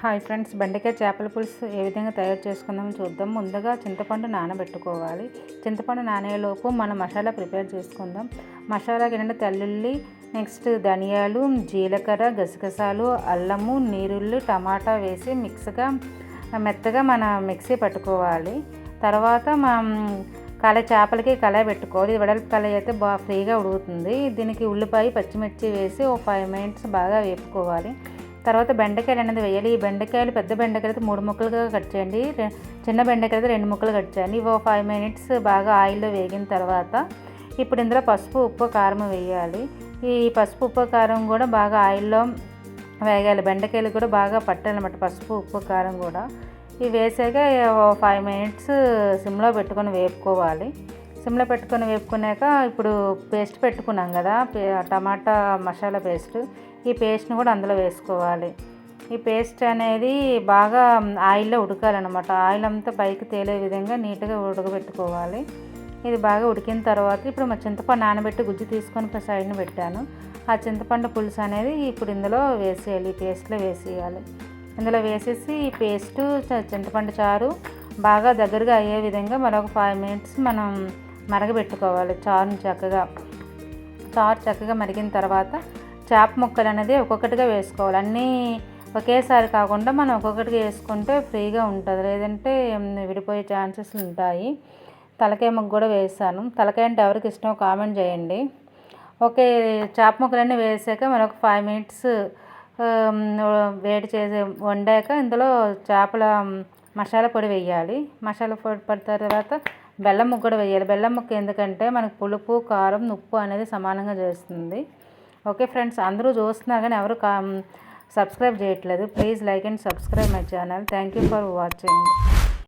Hi friends, బెండకాయ చేపల పులుసు ఏ విధంగా తయారు చేసుకుందామో చూద్దాం. ముందుగా చింతపండు నానబెట్టుకోవాలి. చింతపండు నానేలోపు మనం మసాలా ప్రిపేర్ చేసుకుందాం. మసాలా గిన్నె తెల్లుల్లి, నెక్స్ట్ ధనియాలు, జీలకర్ర, గసగసాలు, అల్లము, నీరుల్లి, టమాటా వేసి మెత్తగా మిక్సీ పట్టుకోవాలి. తర్వాత మనం చేపలకి కళాయి పెట్టుకోవాలి. ఇది వెడల్పు కళాయి అయితే బాగా ఫ్రీగా ఉడుకుతుంది. దీనికి ఉల్లిపాయ, పచ్చిమిర్చి వేసి ఒక 5 మినిట్స్ బాగా వేపుకోవాలి. తర్వాత బెండకాయలు అనేది వేయాలి. ఈ బెండకాయలు పెద్ద బెండకాయలు అయితే 3 ముక్కలుగా కట్ చేయండి. చిన్న బెండకాయలు అయితే 2 ముక్కలు కట్ చేయండి. ఇవి 5 మినిట్స్ బాగా ఆయిల్లో వేగిన తర్వాత ఇప్పుడు ఇందులో పసుపు, ఉప్పు, కారం వేయాలి. ఈ పసుపు, ఉప్పు, కారం కూడా బాగా ఆయిల్లో వేగాలి. బెండకాయలు కూడా బాగా పట్టాలన్నమాట పసుపు, ఉప్పు, కారం కూడా. ఇవి వేసాక 5 మినిట్స్ సిమ్లో పెట్టుకొని వేపుకోవాలి. సిమ్లో పెట్టుకొని వేపుకున్నాక ఇప్పుడు పేస్ట్ పెట్టుకున్నాం కదా, టమాటా మసాలా పేస్ట్, ఈ పేస్ట్ని కూడా అందులో వేసుకోవాలి. ఈ పేస్ట్ అనేది బాగా ఆయిల్లో ఉడకాలన్నమాట. ఆయిల్ అంతా పైకి తేలే విధంగా నీట్గా ఉడకబెట్టుకోవాలి. ఇది బాగా ఉడికిన తర్వాత ఇప్పుడు చింతపండు నానబెట్టి గుజ్జు తీసుకొని సైడ్ని పెట్టాను. ఆ చింతపండు పులుసు అనేది ఇప్పుడు ఇందులో వేసేయాలి. ఈ పేస్ట్లో వేసేయాలి. ఇందులో వేసేసి ఈ పేస్టు చింతపండు చారు బాగా దగ్గరగా అయ్యే విధంగా మరొక 5 మినిట్స్ మనం మరగబెట్టుకోవాలి. చారు చక్కగా మరిగిన తర్వాత చేప ముక్కలు అనేది ఒక్కొక్కటిగా వేసుకోవాలి. అన్నీ ఒకేసారి కాకుండా మనం ఒక్కొక్కటిగా వేసుకుంటే ఫ్రీగా ఉంటుంది, లేదంటే విడిపోయే ఛాన్సెస్ ఉంటాయి. తలకాయ ముక్క కూడా వేసాను. తలకాయ అంటే ఎవరికి ఇష్టమో కామెంట్ చేయండి. ఓకే, చేప ముక్కలన్నీ వేసాక మరొక 5 మినిట్స్ వేడి చేసి వండాక ఇందులో చేపల మసాలా పొడి వేయాలి. మసాలా పొడి పడిన తర్వాత బెల్లం ముక్క కూడా వేయాలి. బెల్లం ముక్క ఎందుకంటే మనకు పులుపు, కారం, ఉప్పు అనేది సమానంగా చేస్తుంది. ఓకే ఫ్రెండ్స్, అందరూ చూస్తున్నారు కానీ ఎవరు సబ్స్క్రైబ్ చేయట్లేదు. Please like and subscribe my channel. Thank you for watching.